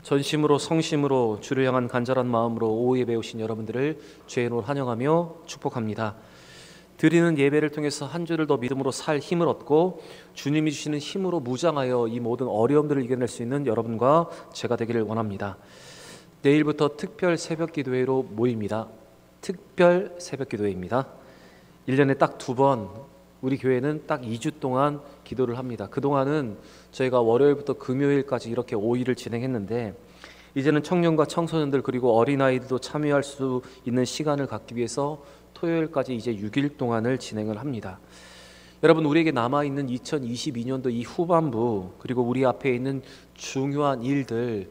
전심으로 성심으로 주를 향한 간절한 마음으로 오후 예배 오신 여러분들을 주의 이름으로 환영하며 축복합니다. 드리는 예배를 통해서 한 주를 더 믿음으로 살 힘을 얻고 주님이 주시는 힘으로 무장하여 이 모든 어려움들을 이겨낼 수 있는 여러분과 제가 되기를 원합니다. 내일부터 특별 새벽 기도회로 모입니다. 특별 새벽 기도회입니다. 1년에 딱 2번 우리 교회는 딱 2주 동안 기도를 합니다. 그동안은 저희가 월요일부터 금요일까지 이렇게 5일을 진행했는데 이제는 청년과 청소년들 그리고 어린아이들도 참여할 수 있는 시간을 갖기 위해서 토요일까지 이제 6일 동안을 진행을 합니다. 여러분, 우리에게 남아있는 2022년도 이 후반부 그리고 우리 앞에 있는 중요한 일들,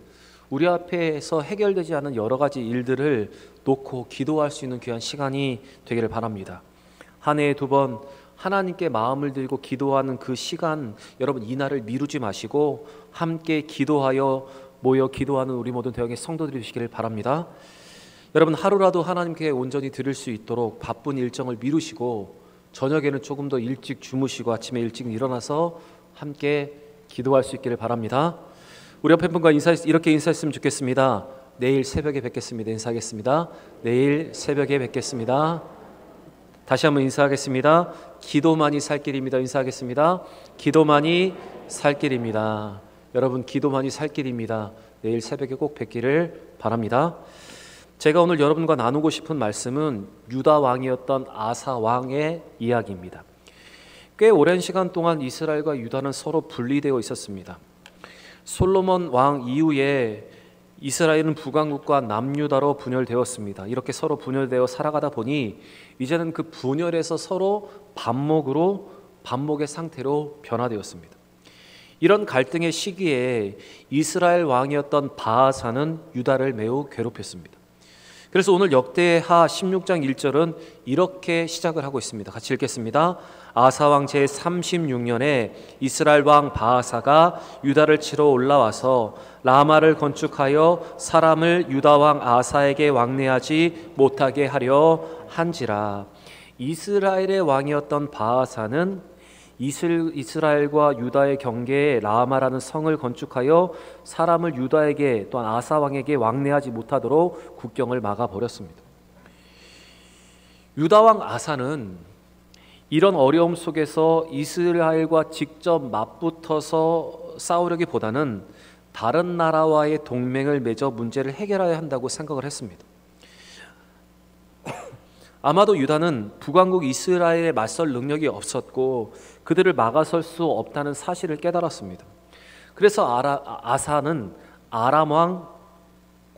우리 앞에서 해결되지 않은 여러 가지 일들을 놓고 기도할 수 있는 귀한 시간이 되기를 바랍니다. 한 해에 2번 하나님께 마음을 들고 기도하는 그 시간, 여러분 이날을 미루지 마시고 함께 기도하여 모여 기도하는 우리 모든 대형의 성도들이 되시기를 바랍니다. 여러분, 하루라도 하나님께 온전히 드릴 수 있도록 바쁜 일정을 미루시고 저녁에는 조금 더 일찍 주무시고 아침에 일찍 일어나서 함께 기도할 수 있기를 바랍니다. 우리 옆에 분과 이렇게 인사했으면 좋겠습니다. 내일 새벽에 뵙겠습니다. 인사하겠습니다. 내일 새벽에 뵙겠습니다. 다시 한번 인사하겠습니다. 기도만이 살 길입니다. 인사하겠습니다. 기도만이 살 길입니다. 여러분, 기도만이 살 길입니다. 내일 새벽에 꼭 뵙기를 바랍니다. 제가 오늘 여러분과 나누고 싶은 말씀은 유다 왕이었던 아사 왕의 이야기입니다. 꽤 오랜 시간 동안 이스라엘과 유다는 서로 분리되어 있었습니다. 솔로몬 왕 이후에 이스라엘은 북왕국과 남유다로 분열되었습니다. 이렇게 서로 분열되어 살아가다 보니 이제는 그 분열에서 서로 반목의 상태로 변화되었습니다. 이런 갈등의 시기에 이스라엘 왕이었던 바아사는 유다를 매우 괴롭혔습니다. 그래서 오늘 역대하 16장 1절은 이렇게 시작을 하고 있습니다. 같이 읽겠습니다. 아사왕 제36년에 이스라엘 왕 바아사가 유다를 치러 올라와서 라마를 건축하여 사람을 유다 왕 아사에게 왕래하지 못하게 하려 한지라. 이스라엘의 왕이었던 바아사는 이스라엘과 유다의 경계에 라마라는 성을 건축하여 사람을 유다에게 또한 아사 왕에게 왕래하지 못하도록 국경을 막아버렸습니다. 유다 왕 아사는 이런 어려움 속에서 이스라엘과 직접 맞붙어서 싸우려기보다는 다른 나라와의 동맹을 맺어 문제를 해결해야 한다고 생각을 했습니다. 아마도 유다는 북왕국 이스라엘에 맞설 능력이 없었고 그들을 막아설 수 없다는 사실을 깨달았습니다. 그래서 아사는 아람의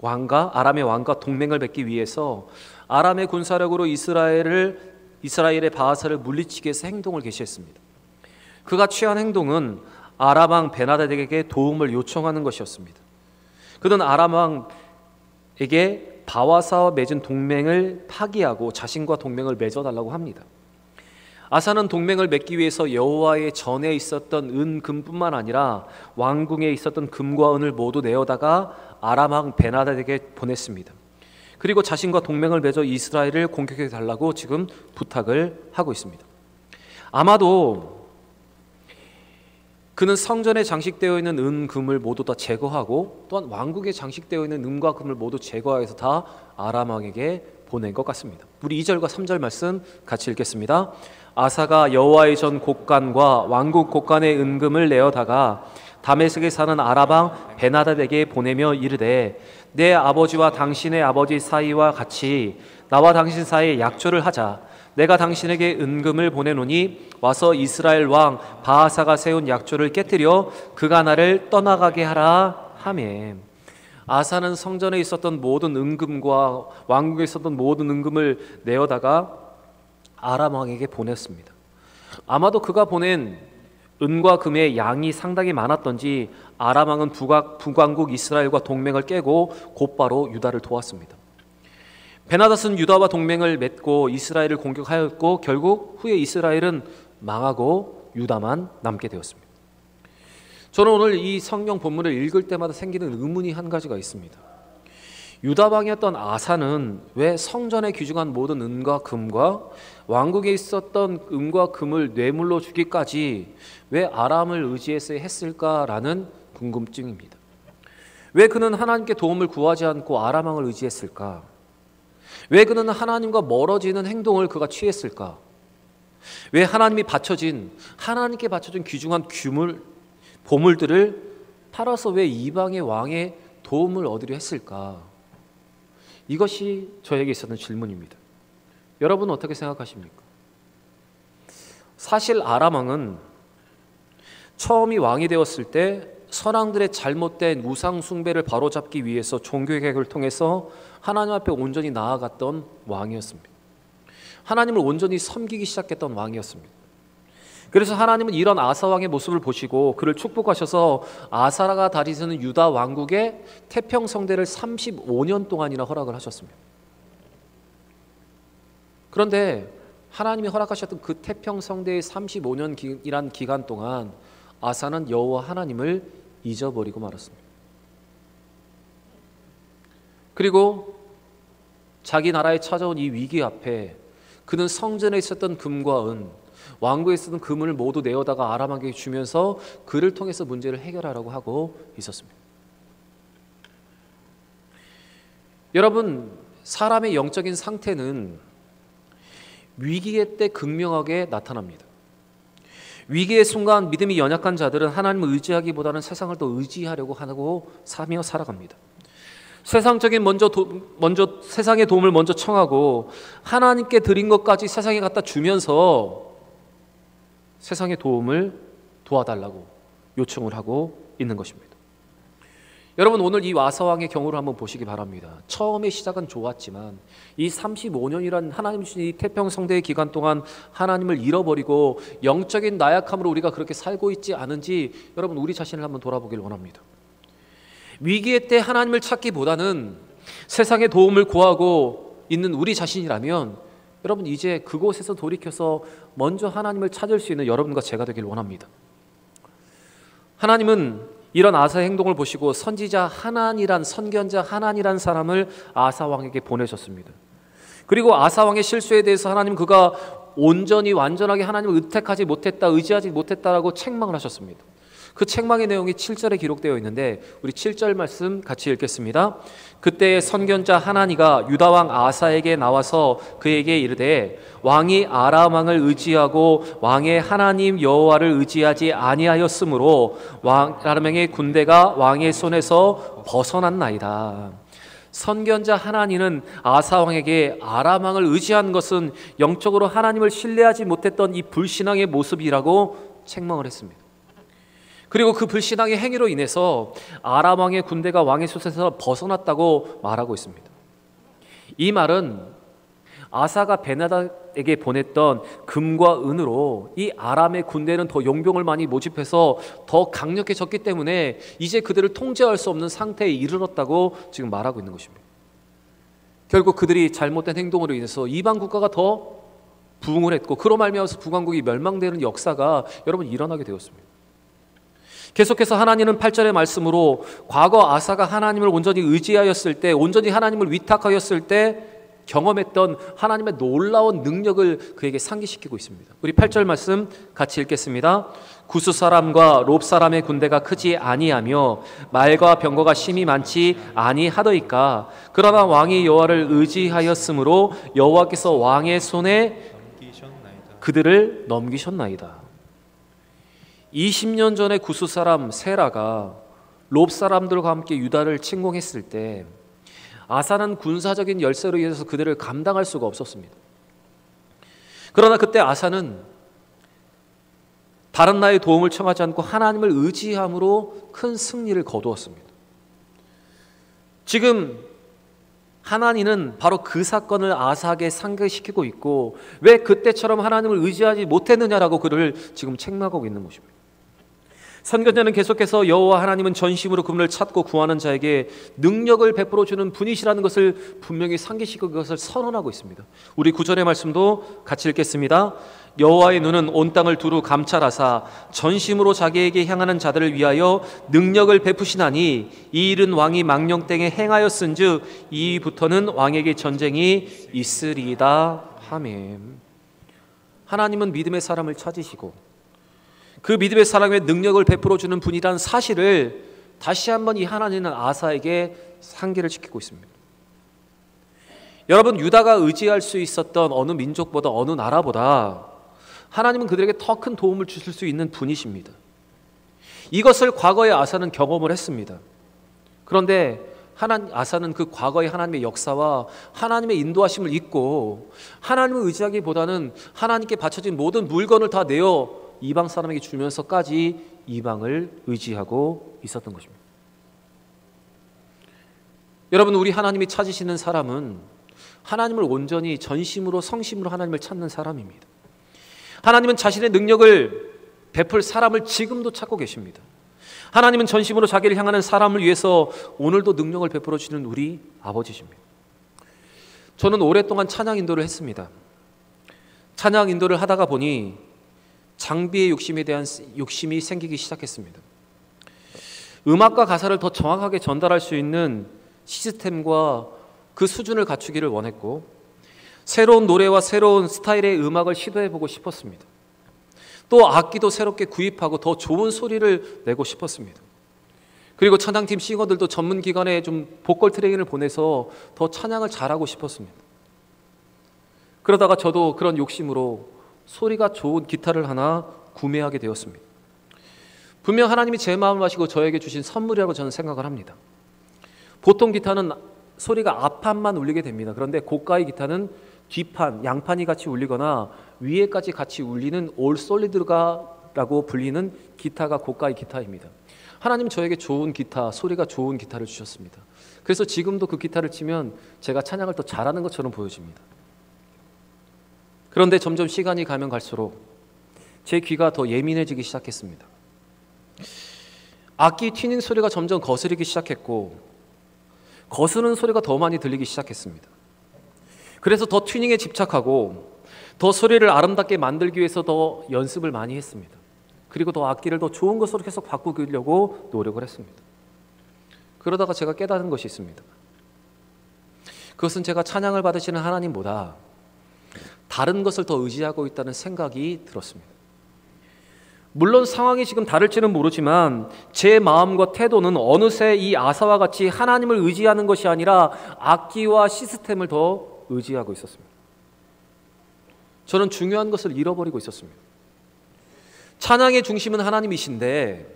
왕과 동맹을 맺기 위해서 아람의 군사력으로 이스라엘의 바하사를 물리치기 위해서 행동을 개시했습니다. 그가 취한 행동은 아람 왕 베나다덱에게 도움을 요청하는 것이었습니다. 그는 아람 왕에게 바와사와 맺은 동맹을 파기하고 자신과 동맹을 맺어달라고 합니다. 아사는 동맹을 맺기 위해서 여호와의 전에 있었던 은, 금뿐만 아니라 왕궁에 있었던 금과 은을 모두 내어다가 아람 왕 베나다덱에게 보냈습니다. 그리고 자신과 동맹을 맺어 이스라엘을 공격해 달라고 지금 부탁을 하고 있습니다. 아마도 그는 성전에 장식되어 있는 은, 금을 모두 다 제거하고 또한 왕국에 장식되어 있는 은과 금을 모두 제거해서 다 아람 왕에게 보낸 것 같습니다. 우리 2절과 3절 말씀 같이 읽겠습니다. 아사가 여호와의 전 곳간과 왕국 곳간의 은금을 내어다가 다메섹에 사는 아람 왕 베나다덱에게 보내며 이르되 내 아버지와 당신의 아버지 사이와 같이 나와 당신 사이에 약조를 하자. 내가 당신에게 은금을 보내노니 와서 이스라엘 왕 바하사가 세운 약조를 깨뜨려 그가 나를 떠나가게 하라 하매. 아사는 성전에 있었던 모든 은금과 왕국에 있었던 모든 은금을 내어다가 아람 왕에게 보냈습니다. 아마도 그가 보낸 은과 금의 양이 상당히 많았던지 아람 왕은 북왕국 이스라엘과 동맹을 깨고 곧바로 유다를 도왔습니다. 베나닷은 유다와 동맹을 맺고 이스라엘을 공격하였고 결국 후에 이스라엘은 망하고 유다만 남게 되었습니다. 저는 오늘 이 성경 본문을 읽을 때마다 생기는 의문이 한 가지가 있습니다. 유다 왕이었던 아사는 왜 성전에 귀중한 모든 은과 금과 왕국에 있었던 은과 금을 뇌물로 주기까지 왜 아람을 의지해서 했을까라는 궁금증입니다. 왜 그는 하나님께 도움을 구하지 않고 아람 왕을 의지했을까? 왜 그는 하나님과 멀어지는 행동을 그가 취했을까? 왜 하나님께 바쳐진 귀중한 보물들을 팔아서 왜 이방의 왕의 도움을 얻으려 했을까? 이것이 저에게 있었던 질문입니다. 여러분은 어떻게 생각하십니까? 사실 아람 왕은 처음이 왕이 되었을 때 선왕들의 잘못된 우상 숭배를 바로잡기 위해서 종교개혁을 통해서 하나님 앞에 온전히 나아갔던 왕이었습니다. 하나님을 온전히 섬기기 시작했던 왕이었습니다. 그래서 하나님은 이런 아사 왕의 모습을 보시고 그를 축복하셔서 아사라가 다스리는 유다 왕국의 태평성대를 35년 동안이나 허락을 하셨습니다. 그런데 하나님이 허락하셨던 그 태평성대의 35년이란 기간 동안 아사는 여호와 하나님을 잊어버리고 말았습니다. 그리고 자기 나라에 찾아온 이 위기 앞에 그는 성전에 있었던 금과 은, 왕국에 있었던 금을 모두 내어다가 아람 왕에게 주면서 그를 통해서 문제를 해결하라고 하고 있었습니다. 여러분, 사람의 영적인 상태는 위기의 때 극명하게 나타납니다. 위기의 순간 믿음이 연약한 자들은 하나님을 의지하기보다는 세상을 더 의지하려고 하고 사며 살아갑니다. 세상의 도움을 먼저 청하고 하나님께 드린 것까지 세상에 갖다 주면서 세상의 도움을 도와달라고 요청을 하고 있는 것입니다. 여러분, 오늘 이 아사 왕의 경우를 한번 보시기 바랍니다. 처음에 시작은 좋았지만 이 35년이란 하나님 주신 이 태평성대의 기간 동안 하나님을 잃어버리고 영적인 나약함으로 우리가 그렇게 살고 있지 않은지 여러분, 우리 자신을 한번 돌아보길 원합니다. 위기의 때 하나님을 찾기보다는 세상의 도움을 구하고 있는 우리 자신이라면 여러분, 이제 그곳에서 돌이켜서 먼저 하나님을 찾을 수 있는 여러분과 제가 되길 원합니다. 하나님은 이런 아사의 행동을 보시고 선지자 선견자 하난이란 사람을 아사 왕에게 보내셨습니다. 그리고 아사 왕의 실수에 대해서 하나님 그가 완전하게 하나님을 의지하지 못했다라고 책망을 하셨습니다. 그 책망의 내용이 7절에 기록되어 있는데 우리 7절 말씀 같이 읽겠습니다. 그때 선견자 하나니가 유다 왕 아사에게 나와서 그에게 이르되 왕이 아람 왕을 의지하고 왕의 하나님 여호와를 의지하지 아니하였으므로 아람 왕의 군대가 왕의 손에서 벗어났나이다. 선견자 하나니는 아사 왕에게 아람 왕을 의지한 것은 영적으로 하나님을 신뢰하지 못했던 이 불신앙의 모습이라고 책망을 했습니다. 그리고 그 불신앙의 행위로 인해서 아람 왕의 군대가 왕의 손에서 벗어났다고 말하고 있습니다. 이 말은 아사가 베나닷에게 보냈던 금과 은으로 이 아람의 군대는 더 용병을 많이 모집해서 더 강력해졌기 때문에 이제 그들을 통제할 수 없는 상태에 이르렀다고 지금 말하고 있는 것입니다. 결국 그들이 잘못된 행동으로 인해서 이방 국가가 더 부흥을 했고 그로 말미암아서 북왕국이 멸망되는 역사가 여러분 일어나게 되었습니다. 계속해서 하나님은 8절의 말씀으로 과거 아사가 하나님을 온전히 의지하였을 때, 온전히 하나님을 위탁하였을 때 경험했던 하나님의 놀라운 능력을 그에게 상기시키고 있습니다. 우리 8절 말씀 같이 읽겠습니다. 구스 사람과 롭 사람의 군대가 크지 아니하며 말과 병거가 심히 많지 아니하더이까. 그러나 왕이 여호와를 의지하였으므로 여호와께서 왕의 손에 그들을 넘기셨나이다. 20년 전에 구스 사람 세라가 롭 사람들과 함께 유다를 침공했을 때 아사는 군사적인 열세로 인해서 그들을 감당할 수가 없었습니다. 그러나 그때 아사는 다른 나라의 도움을 청하지 않고 하나님을 의지함으로 큰 승리를 거두었습니다. 지금 하나님은 바로 그 사건을 아사에게 상기시키고 있고 왜 그때처럼 하나님을 의지하지 못했느냐라고 그를 지금 책망하고 있는 것입니다. 선견자는 계속해서 여호와 하나님은 전심으로 그분을 찾고 구하는 자에게 능력을 베풀어 주는 분이시라는 것을 분명히 상기시키고 그것을 선언하고 있습니다. 우리 9절의 말씀도 같이 읽겠습니다. 여호와의 눈은 온 땅을 두루 감찰하사 전심으로 자기에게 향하는 자들을 위하여 능력을 베푸시나니 이 일은 왕이 망령땡에 행하였은즉 이부터는 왕에게 전쟁이 있으리이다. 아멘. 하나님은 믿음의 사람을 찾으시고 그 믿음의 사람의 능력을 베풀어 주는 분이라는 사실을 다시 한번 이 하나님은 아사에게 상기를 시키고 있습니다. 여러분, 유다가 의지할 수 있었던 어느 민족보다 어느 나라보다 하나님은 그들에게 더 큰 도움을 주실 수 있는 분이십니다. 이것을 과거의 아사는 경험을 했습니다. 그런데 아사는 그 과거의 하나님의 역사와 하나님의 인도하심을 잊고 하나님을 의지하기보다는 하나님께 바쳐진 모든 물건을 다 내어 이방 사람에게 주면서까지 이방을 의지하고 있었던 것입니다. 여러분, 우리 하나님이 찾으시는 사람은 하나님을 온전히 전심으로 성심으로 하나님을 찾는 사람입니다. 하나님은 자신의 능력을 베풀 사람을 지금도 찾고 계십니다. 하나님은 전심으로 자기를 향하는 사람을 위해서 오늘도 능력을 베풀어 주시는 우리 아버지십니다. 저는 오랫동안 찬양 인도를 했습니다. 찬양 인도를 하다가 보니 장비의 욕심에 대한 욕심이 생기기 시작했습니다. 음악과 가사를 더 정확하게 전달할 수 있는 시스템과 그 수준을 갖추기를 원했고, 새로운 노래와 새로운 스타일의 음악을 시도해보고 싶었습니다. 또 악기도 새롭게 구입하고 더 좋은 소리를 내고 싶었습니다. 그리고 찬양팀 싱어들도 전문 기관에 좀 보컬 트레이닝을 보내서 더 찬양을 잘하고 싶었습니다. 그러다가 저도 그런 욕심으로 소리가 좋은 기타를 하나 구매하게 되었습니다. 분명 하나님이 제 마음을 아시고 저에게 주신 선물이라고 저는 생각을 합니다. 보통 기타는 소리가 앞판만 울리게 됩니다. 그런데 고가의 기타는 뒷판, 양판이 같이 울리거나 위에까지 같이 울리는 올 솔리드라고 불리는 기타가 고가의 기타입니다. 하나님은 저에게 좋은 기타, 소리가 좋은 기타를 주셨습니다. 그래서 지금도 그 기타를 치면 제가 찬양을 더 잘하는 것처럼 보여집니다. 그런데 점점 시간이 가면 갈수록 제 귀가 더 예민해지기 시작했습니다. 악기 튜닝 소리가 점점 거스르기 시작했고, 거스르는 소리가 더 많이 들리기 시작했습니다. 그래서 더 튜닝에 집착하고 더 소리를 아름답게 만들기 위해서 더 연습을 많이 했습니다. 그리고 더 악기를 더 좋은 것으로 계속 바꾸려고 노력을 했습니다. 그러다가 제가 깨달은 것이 있습니다. 그것은 제가 찬양을 받으시는 하나님보다 다른 것을 더 의지하고 있다는 생각이 들었습니다. 물론 상황이 지금 다를지는 모르지만 제 마음과 태도는 어느새 이 아사와 같이 하나님을 의지하는 것이 아니라 악기와 시스템을 더 의지하고 있었습니다. 저는 중요한 것을 잃어버리고 있었습니다. 찬양의 중심은 하나님이신데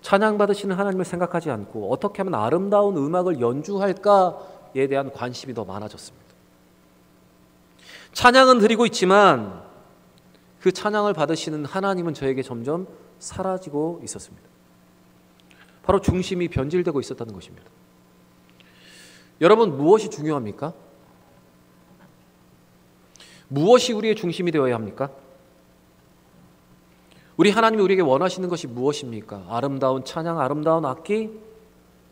찬양 받으시는 하나님을 생각하지 않고 어떻게 하면 아름다운 음악을 연주할까에 대한 관심이 더 많아졌습니다. 찬양은 드리고 있지만 그 찬양을 받으시는 하나님은 저에게 점점 사라지고 있었습니다. 바로 중심이 변질되고 있었다는 것입니다. 여러분, 무엇이 중요합니까? 무엇이 우리의 중심이 되어야 합니까? 우리 하나님이 우리에게 원하시는 것이 무엇입니까? 아름다운 찬양, 아름다운 악기,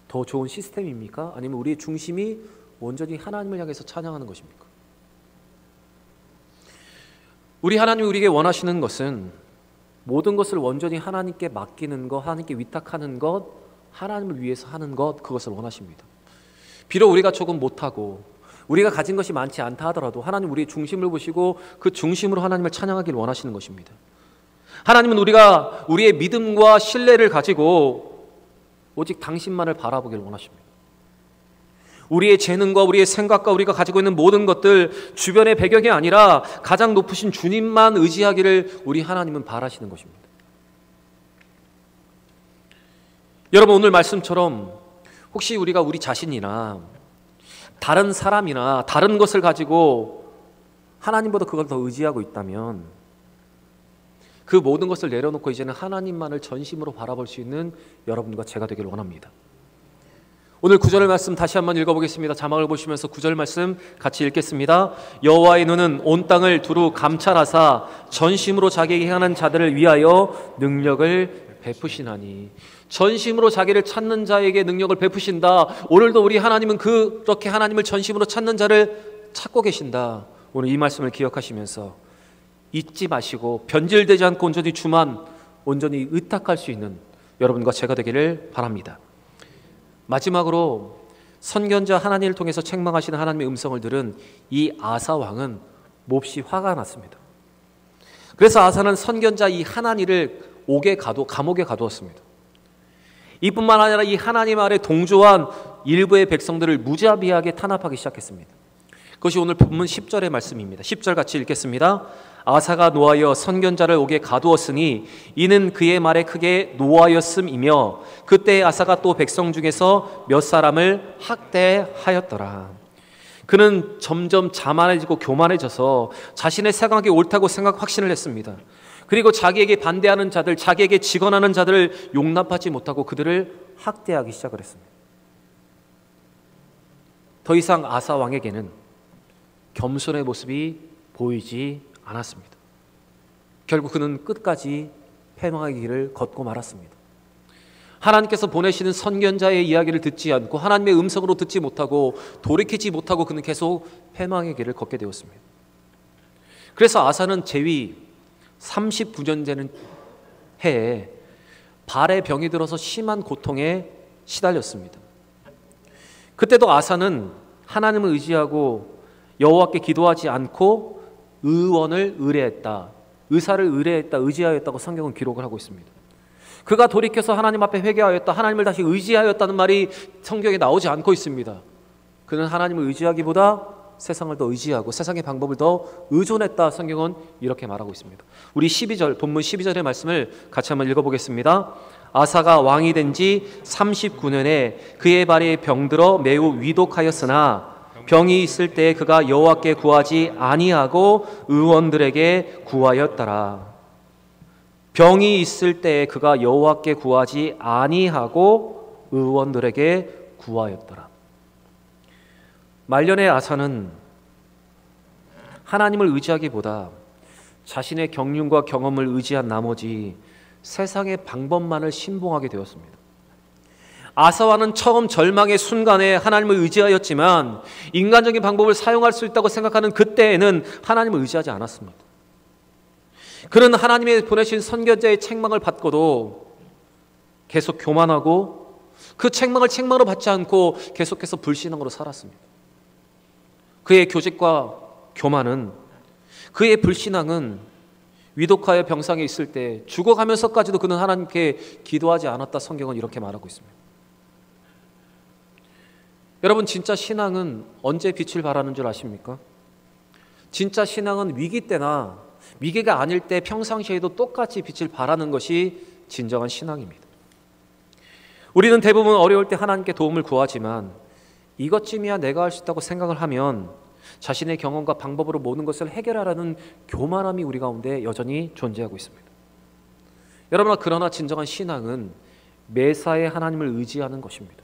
더 좋은 시스템입니까? 아니면 우리의 중심이 온전히 하나님을 향해서 찬양하는 것입니까? 우리 하나님이 우리에게 원하시는 것은 모든 것을 온전히 하나님께 맡기는 것, 하나님께 위탁하는 것, 하나님을 위해서 하는 것, 그것을 원하십니다. 비록 우리가 조금 못하고 우리가 가진 것이 많지 않다 하더라도 하나님 우리의 중심을 보시고 그 중심으로 하나님을 찬양하기를 원하시는 것입니다. 하나님은 우리가 우리의 믿음과 신뢰를 가지고 오직 당신만을 바라보기를 원하십니다. 우리의 재능과 우리의 생각과 우리가 가지고 있는 모든 것들, 주변의 배경이 아니라 가장 높으신 주님만 의지하기를 우리 하나님은 바라시는 것입니다. 여러분, 오늘 말씀처럼 혹시 우리가 우리 자신이나 다른 사람이나 다른 것을 가지고 하나님보다 그걸 더 의지하고 있다면 그 모든 것을 내려놓고 이제는 하나님만을 전심으로 바라볼 수 있는 여러분과 제가 되기를 원합니다. 오늘 9절 말씀 다시 한번 읽어보겠습니다. 자막을 보시면서 9절 말씀 같이 읽겠습니다. 여호와의 눈은 온 땅을 두루 감찰하사 전심으로 자기에게 향하는 자들을 위하여 능력을 베푸시나니. 전심으로 자기를 찾는 자에게 능력을 베푸신다. 오늘도 우리 하나님은 그렇게 하나님을 전심으로 찾는 자를 찾고 계신다. 오늘 이 말씀을 기억하시면서 잊지 마시고 변질되지 않고 온전히 주만 온전히 의탁할 수 있는 여러분과 제가 되기를 바랍니다. 마지막으로 선견자 하나니를 통해서 책망하시는 하나님의 음성을 들은 이 아사 왕은 몹시 화가 났습니다. 그래서 아사는 선견자 이 하나니를 감옥에 가두었습니다. 이뿐만 아니라 이 하나님 아래 동조한 일부의 백성들을 무자비하게 탄압하기 시작했습니다. 그것이 오늘 본문 10절의 말씀입니다. 10절 같이 읽겠습니다. 아사가 노하여 선견자를 옥에 가두었으니 이는 그의 말에 크게 노하였음이며 그때 아사가 또 백성 중에서 몇 사람을 학대하였더라. 그는 점점 자만해지고 교만해져서 자신의 생각이 옳다고 확신을 했습니다. 그리고 자기에게 반대하는 자들, 자기에게 직언하는 자들을 용납하지 못하고 그들을 학대하기 시작을 했습니다. 더 이상 아사 왕에게는 겸손의 모습이 보이지 않았습니다. 결국 그는 끝까지 패망의 길을 걷고 말았습니다. 하나님께서 보내시는 선견자의 이야기를 듣지 않고 하나님의 음성으로 듣지 못하고 돌이키지 못하고 그는 계속 패망의 길을 걷게 되었습니다. 그래서 아사는 제위 39년 되는 해에 발에 병이 들어서 심한 고통에 시달렸습니다. 그때도 아사는 하나님을 의지하고 여호와께 기도하지 않고 의원을 의뢰했다. 의사를 의지하였다고 성경은 기록을 하고 있습니다. 그가 돌이켜서 하나님 앞에 회개하였다. 하나님을 다시 의지하였다는 말이 성경에 나오지 않고 있습니다. 그는 하나님을 의지하기보다 세상을 더 의지하고 세상의 방법을 더 의존했다. 성경은 이렇게 말하고 있습니다. 우리 12절, 본문 12절의 말씀을 같이 한번 읽어보겠습니다. 아사가 왕이 된 지 39년에 그의 발에 병들어 매우 위독하였으나 병이 있을 때 그가 여호와께 구하지 아니하고 의원들에게 구하였더라. 병이 있을 때 그가 여호와께 구하지 아니하고 의원들에게 구하였더라. 말년의 아사는 하나님을 의지하기보다 자신의 경륜과 경험을 의지한 나머지 세상의 방법만을 신봉하게 되었습니다. 아사와는 처음 절망의 순간에 하나님을 의지하였지만 인간적인 방법을 사용할 수 있다고 생각하는 그때에는 하나님을 의지하지 않았습니다. 그는 하나님의 보내신 선견자의 책망을 받고도 계속 교만하고 그 책망으로 받지 않고 계속해서 불신앙으로 살았습니다. 그의 교직과 교만은, 그의 불신앙은 위독하여 병상에 있을 때 죽어가면서까지도 그는 하나님께 기도하지 않았다. 성경은 이렇게 말하고 있습니다. 여러분, 진짜 신앙은 언제 빛을 발하는 줄 아십니까? 진짜 신앙은 위기 때나 위기가 아닐 때 평상시에도 똑같이 빛을 발하는 것이 진정한 신앙입니다. 우리는 대부분 어려울 때 하나님께 도움을 구하지만 이것쯤이야 내가 할 수 있다고 생각을 하면 자신의 경험과 방법으로 모든 것을 해결하라는 교만함이 우리 가운데 여전히 존재하고 있습니다. 여러분, 그러나 진정한 신앙은 매사에 하나님을 의지하는 것입니다.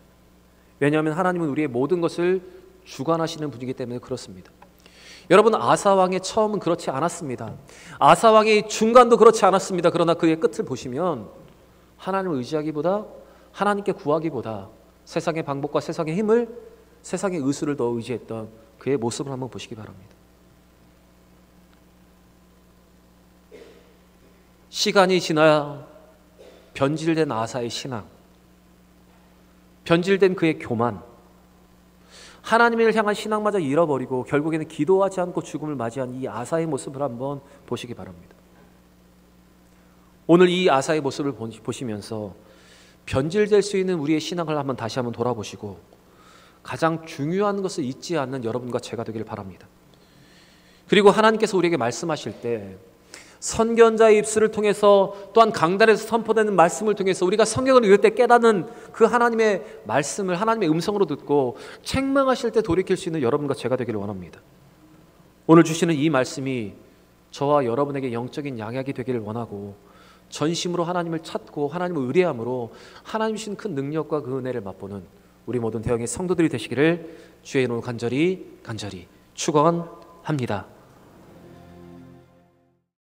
왜냐하면 하나님은 우리의 모든 것을 주관하시는 분이기 때문에 그렇습니다. 여러분, 아사왕의 처음은 그렇지 않았습니다. 아사왕의 중간도 그렇지 않았습니다. 그러나 그의 끝을 보시면 하나님을 의지하기보다, 하나님께 구하기보다 세상의 방법과 세상의 힘을, 세상의 의술을 더 의지했던 그의 모습을 한번 보시기 바랍니다. 시간이 지나 변질된 아사의 신앙, 변질된 그의 교만, 하나님을 향한 신앙마저 잃어버리고 결국에는 기도하지 않고 죽음을 맞이한 이 아사의 모습을 한번 보시기 바랍니다. 오늘 이 아사의 모습을 보시면서 변질될 수 있는 우리의 신앙을 한번 다시 한번 돌아보시고 가장 중요한 것을 잊지 않는 여러분과 제가 되기를 바랍니다. 그리고 하나님께서 우리에게 말씀하실 때 선견자의 입술을 통해서 또한 강단에서 선포되는 말씀을 통해서 우리가 성경을 읽을 때 깨닫는 그 하나님의 말씀을 하나님의 음성으로 듣고 책망하실 때 돌이킬 수 있는 여러분과 제가 되기를 원합니다. 오늘 주시는 이 말씀이 저와 여러분에게 영적인 양약이 되기를 원하고 전심으로 하나님을 찾고 하나님을 의뢰함으로 하나님 주신 큰 능력과 그 은혜를 맛보는 우리 모든 대형의 성도들이 되시기를 주의 이름으로 간절히 축원합니다.